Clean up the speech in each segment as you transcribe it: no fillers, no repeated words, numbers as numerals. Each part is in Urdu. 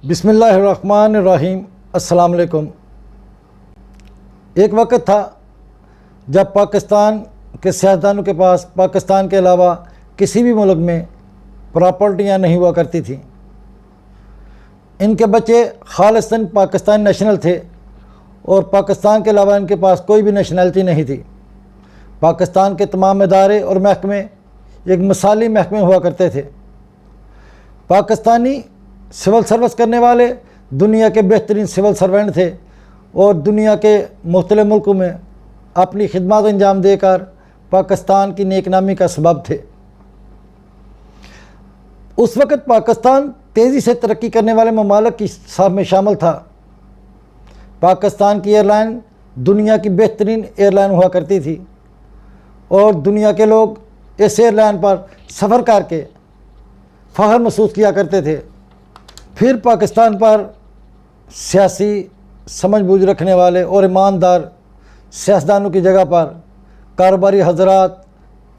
بسم اللہ الرحمن الرحیم۔ السلام علیکم۔ ایک وقت تھا جب پاکستان کے سیاستدانوں کے پاس پاکستان کے علاوہ کسی بھی ملک میں پراپرٹیاں نہیں ہوا کرتی تھیں۔ ان کے بچے خالصتاً پاکستان نیشنل تھے اور پاکستان کے علاوہ ان کے پاس کوئی بھی نیشنلٹی نہیں تھی۔ پاکستان کے تمام ادارے اور محکمے ایک مثالی محکمے ہوا کرتے تھے۔ پاکستانی سول سروس کرنے والے دنیا کے بہترین سول سرونٹ تھے اور دنیا کے مختلف ملکوں میں اپنی خدمات انجام دے کر پاکستان کی نیک نامی کا سبب تھے۔ اس وقت پاکستان تیزی سے ترقی کرنے والے ممالک کی صف میں شامل تھا۔ پاکستان کی ایئر لائن دنیا کی بہترین ایئر لائن ہوا کرتی تھی اور دنیا کے لوگ اس ایئر لائن پر سفر کر کے فخر محسوس کیا کرتے تھے۔ پھر پاکستان پر سیاسی سمجھ بوجھ رکھنے والے اور ایماندار سیاستدانوں کی جگہ پر کاروباری حضرات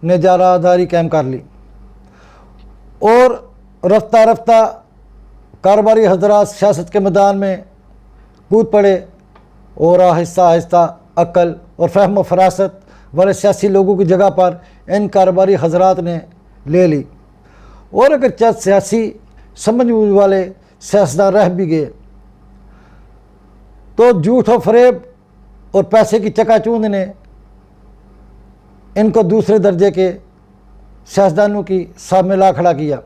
نے جارحداری قائم کر لی اور رفتہ رفتہ کاروباری حضرات سیاست کے میدان میں کود پڑے اور آہستہ آہستہ عقل اور فہم و فراست والے سیاسی لوگوں کی جگہ پر ان کاروباری حضرات نے لے لی، اور اگر چند سیاسی سمجھ بوجھ والے سیاستدان رہ بھی گئے تو جھوٹ و فریب اور پیسے کی چکا چوند نے ان کو دوسرے درجے کے سیاستدانوں کی صف میں لا کھڑا کیا۔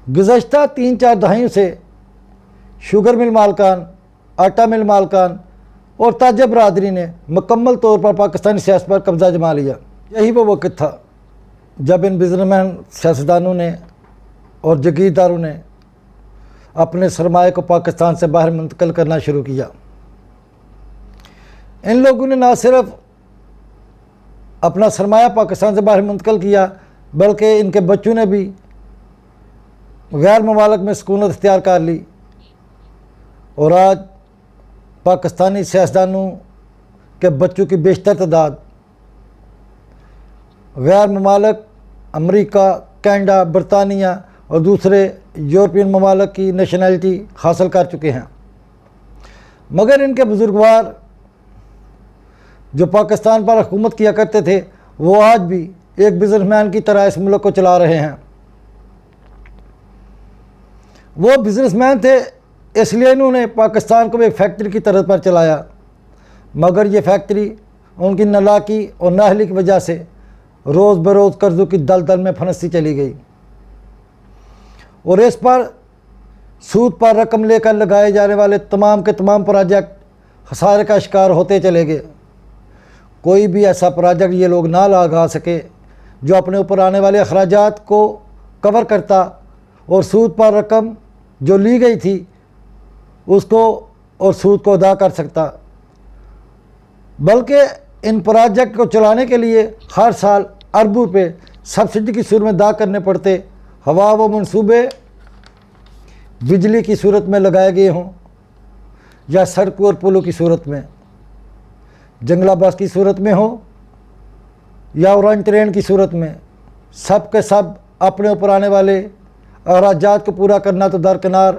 گزشتہ 3-4 دہائیوں سے شوگر مل مالکان، آٹا مل مالکان اور تاجر برادری نے مکمل طور پر پاکستانی سیاست پر قبضہ جما لیا۔ یہی وہ وقت تھا جب ان بزنس مین سیاستدانوں نے اور جگیرداروں نے اپنے سرمایہ کو پاکستان سے باہر منتقل کرنا شروع کیا۔ ان لوگوں نے نہ صرف اپنا سرمایہ پاکستان سے باہر منتقل کیا بلکہ ان کے بچوں نے بھی غیر ممالک میں سکونت اختیار کر لی، اور آج پاکستانی سیاستدانوں کے بچوں کی بیشتر تعداد غیر ممالک امریکہ، کینیڈا، برطانیہ اور دوسرے یورپین ممالک کی نیشنلٹی حاصل کر چکے ہیں۔ مگر ان کے بزرگوار جو پاکستان پر حکومت کیا کرتے تھے وہ آج بھی ایک بزنس مین کی طرح اس ملک کو چلا رہے ہیں۔ وہ بزنس مین تھے اس لیے انہوں نے پاکستان کو ایک فیکٹری کی طرز پر چلایا، مگر یہ فیکٹری ان کی نالاکی اور نااہلی کی وجہ سے روز بروز قرضوں کی دلدل میں پھنستی چلی گئی، اور اس پر سود پر رقم لے کر لگائے جانے والے تمام کے تمام پروجیکٹ خسارے کا شکار ہوتے چلے گئے۔ کوئی بھی ایسا پروجیکٹ یہ لوگ نہ لگا سکے جو اپنے اوپر آنے والے اخراجات کو کور کرتا اور سود پر رقم جو لی گئی تھی اس کو اور سود کو ادا کر سکتا، بلکہ ان پروجیکٹ کو چلانے کے لیے ہر سال اربوں روپے سبسڈی کی صورت میں ادا کرنے پڑتے، ہوا و منصوبے بجلی کی صورت میں لگائے گئے ہوں یا سڑکوں اور پلوں کی صورت میں، جنگلہ بس کی صورت میں ہو یا اورنج ٹرین کی صورت میں، سب کے سب اپنے اوپر آنے والے اخراجات کو پورا کرنا تو درکنار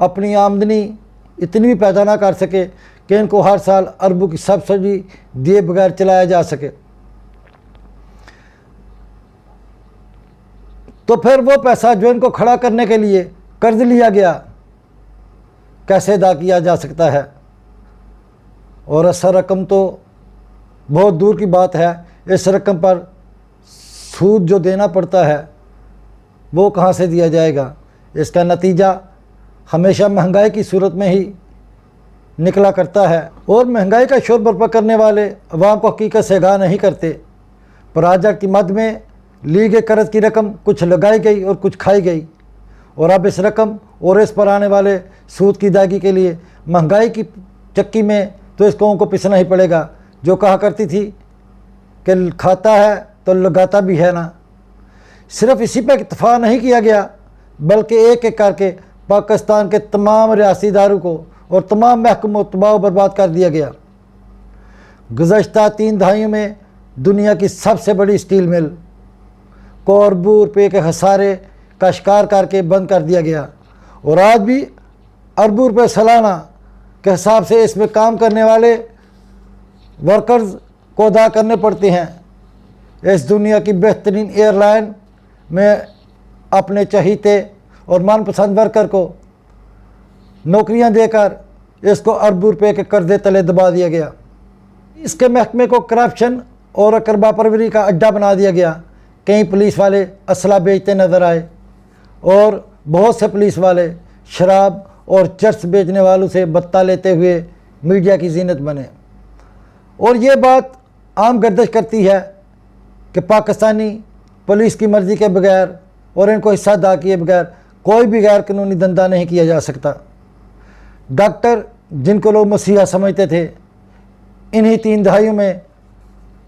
اپنی آمدنی اتنی بھی پیدا نہ کر سکے کہ ان کو ہر سال اربوں کی سبسڈی دیے بغیر چلایا جا سکے۔ تو پھر وہ پیسہ جو ان کو کھڑا کرنے کے لیے قرض لیا گیا کیسے ادا کیا جا سکتا ہے؟ اور اصل رقم تو بہت دور کی بات ہے، اس رقم پر سود جو دینا پڑتا ہے وہ کہاں سے دیا جائے گا؟ اس کا نتیجہ ہمیشہ مہنگائی کی صورت میں ہی نکلا کرتا ہے، اور مہنگائی کا شور برپا کرنے والے عوام کو حقیقت سے آگاہ نہیں کرتے۔ پروجیکٹ کی مد میں لی گئے قرض کی رقم کچھ لگائی گئی اور کچھ کھائی گئی، اور اب اس رقم اور اس پر آنے والے سود کی ادائیگی کے لیے مہنگائی کی چکی میں تو اس قوم کو پسنا ہی پڑے گا، جو کہا کرتی تھی کہ کھاتا ہے تو لگاتا بھی ہے نا۔ صرف اسی پہ اکتفا نہیں کیا گیا بلکہ ایک ایک کر کے پاکستان کے تمام ریاستی اداروں کو اور تمام محکموں تباہ و برباد کر دیا گیا۔ گزشتہ 3 دہائیوں میں دنیا کی سب سے بڑی اسٹیل مل کو اربوں روپے کے خسارے کا شکار کر کے بند کر دیا گیا، اور آج بھی اربوں روپے سالانہ کے حساب سے اس میں کام کرنے والے ورکرز کو ادا کرنے پڑتے ہیں۔ اس دنیا کی بہترین ایئر لائن میں اپنے چہیتے اور من پسند ورکر کو نوکریاں دے کر اس کو اربوں روپے کے قرضے تلے دبا دیا گیا۔ اس کے محکمے کو کرپشن اور اقربا پروری کا اڈا بنا دیا گیا۔ کئی پولیس والے اسلحہ بیچتے نظر آئے اور بہت سے پولیس والے شراب اور چرس بیچنے والوں سے بتہ لیتے ہوئے میڈیا کی زینت بنے۔ اور یہ بات عام گردش کرتی ہے کہ پاکستانی پولیس کی مرضی کے بغیر اور ان کو حصہ ادا کیے بغیر کوئی بھی غیر قانونی دھندا نہیں کیا جا سکتا۔ ڈاکٹر جن کو لوگ مسیحا سمجھتے تھے، انہی 3 دہائیوں میں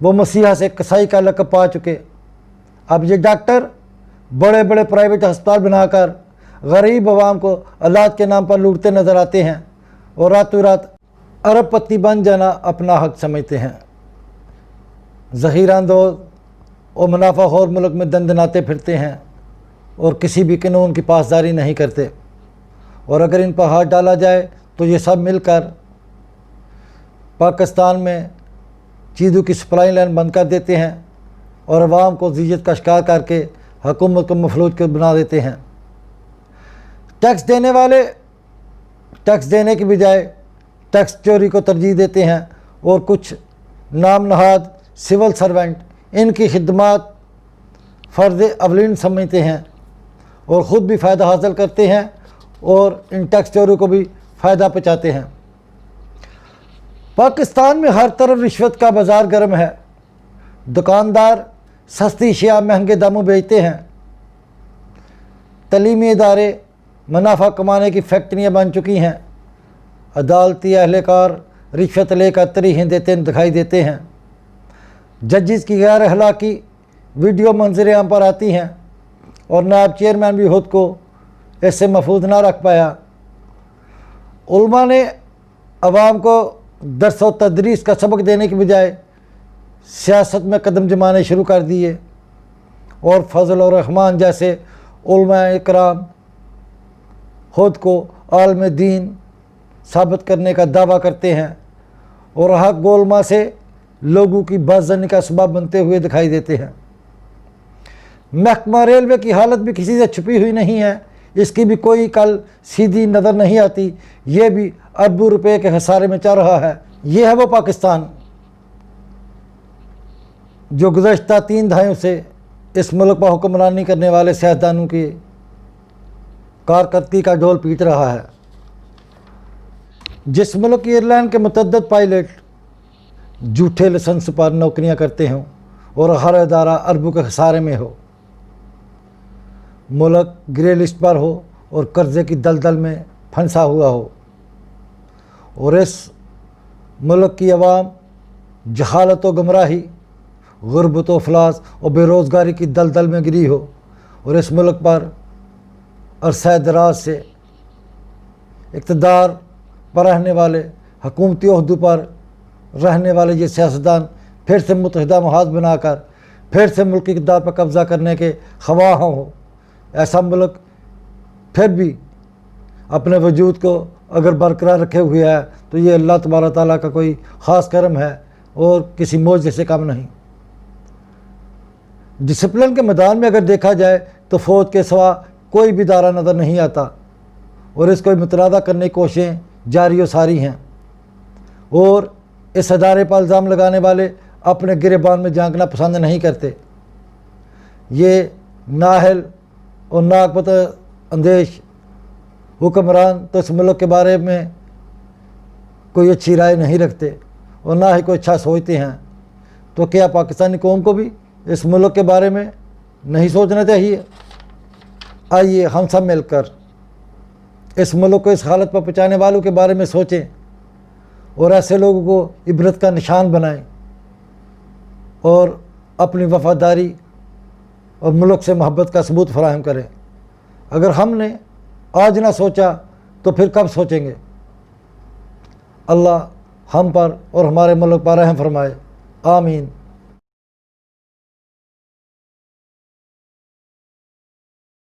وہ مسیحا سے قصائی کا لقب پا چکے۔ اب یہ ڈاکٹر بڑے بڑے پرائیویٹ ہسپتال بنا کر غریب عوام کو علاج کے نام پر لوٹتے نظر آتے ہیں اور راتوں رات ارب پتی بن جانا اپنا حق سمجھتے ہیں۔ ذخیرہ اندوز اور منافع خور ملک میں دندناتے پھرتے ہیں اور کسی بھی قانون کی پاسداری نہیں کرتے، اور اگر ان پر ہاتھ ڈالا جائے تو یہ سب مل کر پاکستان میں چیزوں کی سپلائی لائن بند کر دیتے ہیں اور عوام کو ذلت کا شکار کر کے حکومت کو مفلوج کر بنا دیتے ہیں۔ ٹیکس دینے والے ٹیکس دینے کی بجائے ٹیکس چوری کو ترجیح دیتے ہیں، اور کچھ نام نہاد سول سرونٹ ان کی خدمات فرض اولین سمجھتے ہیں اور خود بھی فائدہ حاصل کرتے ہیں اور ان ٹیکس چوروں کو بھی فائدہ پہنچاتے ہیں۔ پاکستان میں ہر طرف رشوت کا بازار گرم ہے۔ دکاندار سستی اشیاء مہنگے داموں بیچتے ہیں، تعلیمی ادارے منافع کمانے کی فیکٹریاں بن چکی ہیں، عدالتی اہلکار رشوت لے کر ترجیحیں دیتے دکھائی دیتے ہیں، ججز کی غیر اخلاقی ویڈیو منظر عام پر آتی ہیں اور نائب چیئرمین بھی خود کو اس سے محفوظ نہ رکھ پایا۔ علماء نے عوام کو درس و تدریس کا سبق دینے کی بجائے سیاست میں قدم جمانے شروع کر دیے، اور فضل الرحمان جیسے علماء اکرام خود کو عالم دین ثابت کرنے کا دعویٰ کرتے ہیں اور حق گولما سے لوگوں کی بدظنی کا سبب بنتے ہوئے دکھائی دیتے ہیں۔ محکمہ ریلوے کی حالت بھی کسی سے چھپی ہوئی نہیں ہے، اس کی بھی کوئی کل سیدھی نظر نہیں آتی، یہ بھی اربوں روپے کے خسارے میں چل رہا ہے۔ یہ ہے وہ پاکستان جو گزشتہ 3 دہائیوں سے اس ملک پر حکمرانی کرنے والے سیاستدانوں کی کارکردگی کا ڈھول پیٹ رہا ہے۔ جس ملک کی ایئر لائن کے متعدد پائلٹ جھوٹے لائسنس پر نوکریاں کرتے ہوں اور ہر ادارہ اربوں کے خسارے میں ہو، ملک گرے لسٹ پر ہو اور قرضے کی دلدل میں پھنسا ہوا ہو، اور اس ملک کی عوام جہالت و گمراہی، غربت و افلاس اور بے روزگاری کی دلدل میں گری ہو، اور اس ملک پر عرصہ دراز سے اقتدار پر رہنے والے، حکومتی عہدوں پر رہنے والے یہ سیاستدان پھر سے متحدہ محاذ بنا کر پھر سے ملکی اقتدار پر قبضہ کرنے کے خواہاں ہوں۔ ایسا ملک پھر بھی اپنے وجود کو اگر برقرار رکھے ہوئے ہے تو یہ اللہ تبارک تعالیٰ کا کوئی خاص کرم ہے اور کسی معجزے سے کم نہیں۔ ڈسپلن کے میدان میں اگر دیکھا جائے تو فوج کے سوا کوئی بھی ادارہ نظر نہیں آتا، اور اس کو متنازع کرنے کی کوششیں جاری و ساری ہیں، اور اس ادارے پر الزام لگانے والے اپنے گریبان میں جھانکنا پسند نہیں کرتے۔ یہ نااہل اور ناقابل اندیش حکمران تو اس ملک کے بارے میں کوئی اچھی رائے نہیں رکھتے اور نہ ہی کوئی اچھا سوچتے ہیں، تو کیا پاکستانی قوم کو بھی اس ملک کے بارے میں نہیں سوچنا چاہیے؟ آئیے ہم سب مل کر اس ملک کو اس حالت پر پہنچانے والوں کے بارے میں سوچیں اور ایسے لوگوں کو عبرت کا نشان بنائیں اور اپنی وفاداری اور ملک سے محبت کا ثبوت فراہم کریں۔ اگر ہم نے آج نہ سوچا تو پھر کب سوچیں گے؟ اللہ ہم پر اور ہمارے ملک پر رحم فرمائے، آمین۔